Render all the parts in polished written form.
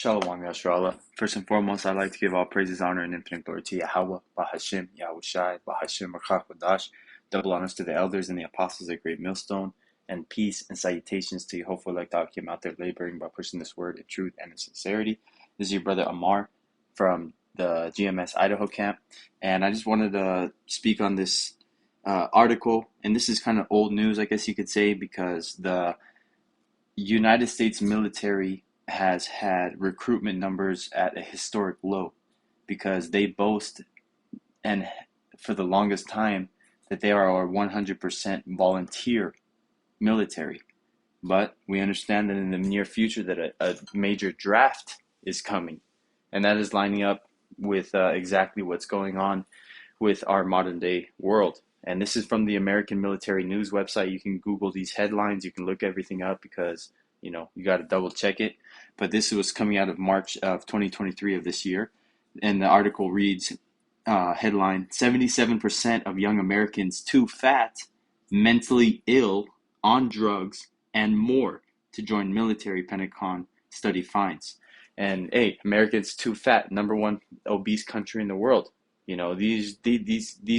Shalom, Yashrallah. First and foremost, I'd like to give all praises, honor, and infinite glory to Yahweh, Bahashim, Yahushai, Bahashim, Rakha Kodash. Double honors to the elders and the apostles at Great Millstone, and peace and salutations to Yehovah elect Akim out there laboring by pushing this word in truth and in sincerity. This is your brother Amar from the GMS Idaho camp, and I just wanted to speak on this article, and this is kind of old news, I guess you could say, because the United States military has had recruitment numbers at a historic low because they boast, and for the longest time, that they are a 100% volunteer military. But we understand that in the near future that a major draft is coming, and that is lining up with exactly what's going on with our modern day world. And this is from the American Military News website. You can Google these headlines. You can look everything up because, you got to double check it. But this was coming out of March of 2023 of this year. And the article reads, headline, 77% of young Americans too fat, mentally ill, on drugs, and more to join military, Pentagon study finds. And hey, Americans too fat, number one obese country in the world. These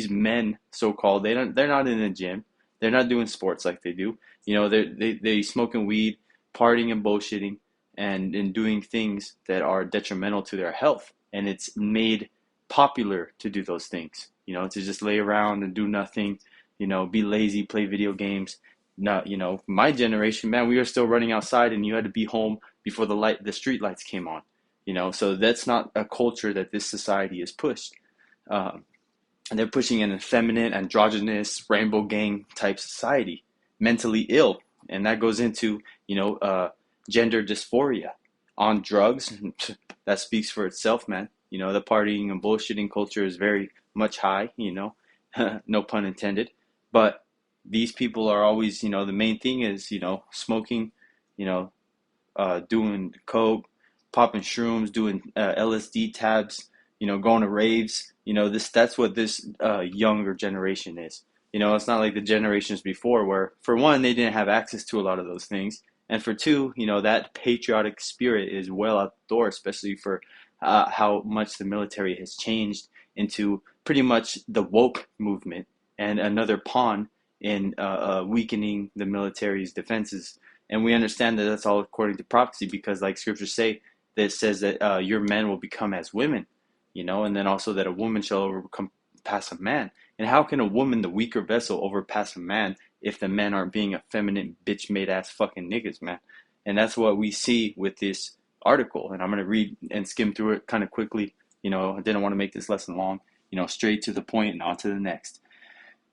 men, so-called, they're not in the gym. They're not doing sports like they do. They smoking weed, partying and bullshitting, and doing things that are detrimental to their health. And it's made popular to do those things, to just lay around and do nothing, be lazy, play video games. Not, my generation, man, we were still running outside and you had to be home before the street lights came on, so that's not a culture that this society has pushed. And they're pushing an effeminate, androgynous, rainbow gang type society, mentally ill. And that goes into, gender dysphoria, on drugs. That speaks for itself, man. The partying and bullshitting culture is very much high, no pun intended. But these people are always, the main thing is, smoking, doing coke, popping shrooms, doing LSD tabs, going to raves. That's what this younger generation is. It's not like the generations before where, for one, they didn't have access to a lot of those things. And for two, that patriotic spirit is well out the door, especially for how much the military has changed into pretty much the woke movement and another pawn in weakening the military's defenses. And we understand that that's all according to prophecy because, like scriptures say, that says that your men will become as women, and then also that a woman shall overpass a man. And how can a woman, the weaker vessel, overpass a man if the men aren't being effeminate, bitch-made ass fucking niggas, man? And that's what we see with this article. And I'm going to read and skim through it kind of quickly. I didn't want to make this lesson long, straight to the point and on to the next.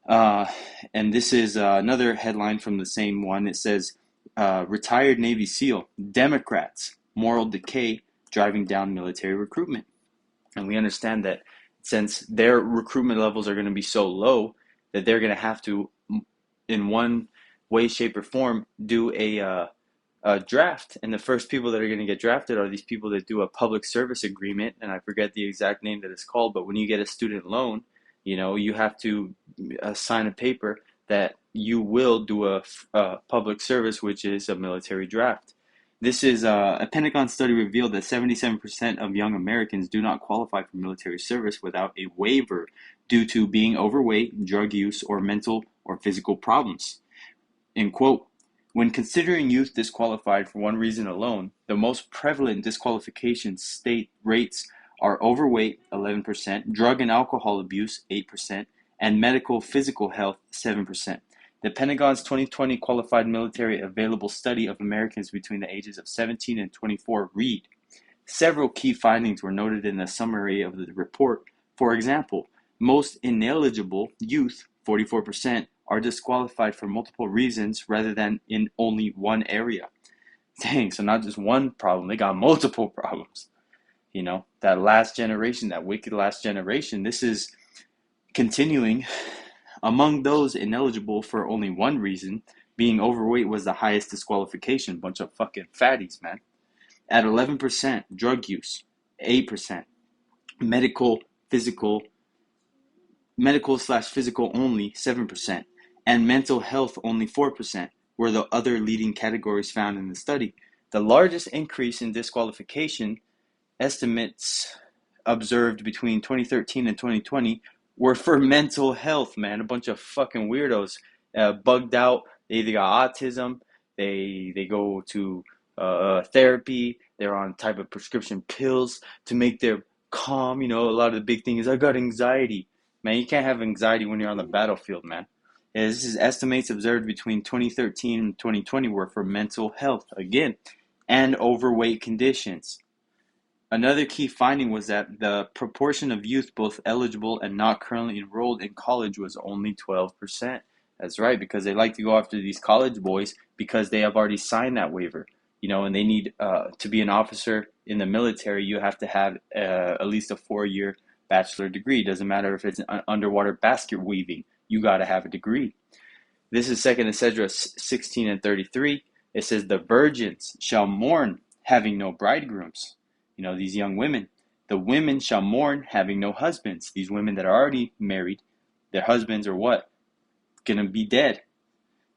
And this is another headline from the same one. It says, retired Navy SEAL, Democrats, moral decay driving down military recruitment. And we understand that since their recruitment levels are going to be so low that they're going to have to, in one way, shape, or form, do a draft. And the first people that are going to get drafted are these people that do a public service agreement. And I forget the exact name that it's called, but when you get a student loan, you have to sign a paper that you will do a public service, which is a military draft. This is a Pentagon study revealed that 77% of young Americans do not qualify for military service without a waiver due to being overweight, drug use, or mental or physical problems. In quote, when considering youth disqualified for one reason alone, the most prevalent disqualification state rates are overweight, 11%, drug and alcohol abuse, 8%, and medical physical health, 7%. The Pentagon's 2020 Qualified Military Available Study of Americans between the ages of 17 and 24 read. Several key findings were noted in the summary of the report. For example, most ineligible youth, 44%, are disqualified for multiple reasons rather than in only one area. Dang, so not just one problem, they got multiple problems. That last generation, that wicked last generation, this is continuing. Among those ineligible for only one reason, being overweight was the highest disqualification. Bunch of fucking fatties, man. At 11%, drug use, 8%, medical slash physical only, 7%, and mental health only 4% were the other leading categories found in the study. The largest increase in disqualification estimates observed between 2013 and 2020 were for mental health, man. A bunch of fucking weirdos, bugged out. They either got autism, they go to therapy, they're on type of prescription pills to make their calm. You know, a lot of the big thing is I got anxiety. Man, you can't have anxiety when you're on the battlefield, man. Yeah, this is estimates observed between 2013 and 2020 were for mental health again and overweight conditions. Another key finding was that the proportion of youth both eligible and not currently enrolled in college was only 12%. That's right, because they like to go after these college boys because they have already signed that waiver. You know, and they need to be an officer in the military, you have to have at least a 4-year bachelor degree. Doesn't matter if it's underwater basket weaving, you got to have a degree. This is 2 Esdras 16 and 33. It says, the virgins shall mourn, having no bridegrooms. You know, these young women. The women shall mourn, having no husbands. These women that are already married, their husbands are what? Gonna be dead.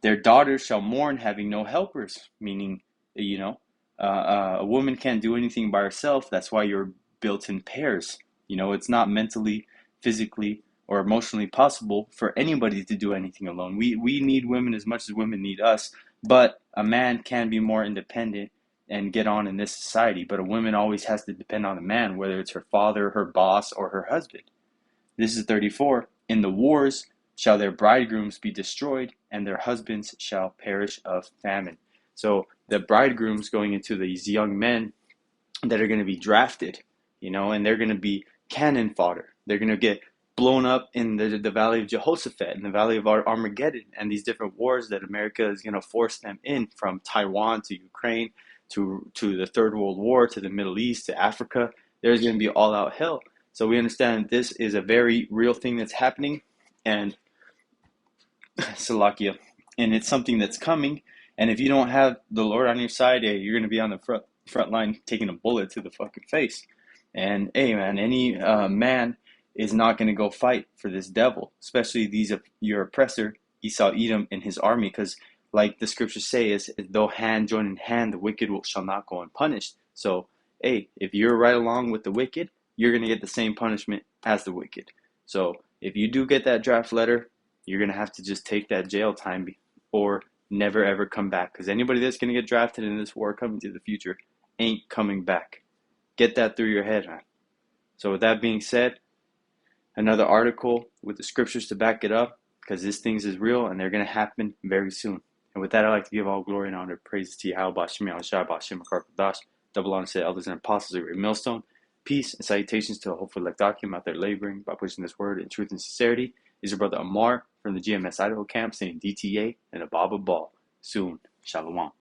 Their daughters shall mourn, having no helpers. Meaning, you know, a woman can't do anything by herself. That's why you're built in pairs. You know, it's not mentally, physically, or emotionally possible for anybody to do anything alone. We need women as much as women need us, but a man can be more independent and get on in this society. But a woman always has to depend on a man, whether it's her father, her boss, or her husband. This is 34. In the wars shall their bridegrooms be destroyed, and their husbands shall perish of famine. So the bridegrooms going into these young men that are going to be drafted, you know, and they're going to be cannon fodder. They're going to get blown up in the Valley of Jehoshaphat, in the Valley of Armageddon, and these different wars that America is going to force them in, from Taiwan to Ukraine to the Third World War, to the Middle East, to Africa. There's going to be all out hell. So we understand this is a very real thing that's happening, and Salakia, and it's something that's coming. And if you don't have the Lord on your side, hey, you're going to be on the front line taking a bullet to the fucking face. And hey, man, any man is not going to go fight for this devil, especially your oppressor, Esau Edom, and his army, because like the scriptures say, is though hand join in hand, the wicked shall not go unpunished. So, hey, if you're right along with the wicked, you're going to get the same punishment as the wicked. So if you do get that draft letter, you're going to have to just take that jail time or never ever come back, because anybody that's going to get drafted in this war coming to the future ain't coming back. Get that through your head, man. So with that being said, another article with the scriptures to back it up, because this things is real and they're going to happen very soon. And with that, I'd like to give all glory and honor, praises to Yahweh, Bashim, Al-Shai, Bashim, Akarkadash, double honor to the elders and apostles of Millstone. Peace and salutations to a hopeful Lekdakim out there laboring by pushing this word in truth and sincerity. Is your brother Amar from the GMS Idaho camp saying DTA and a Baba Ball. Soon. Shalom.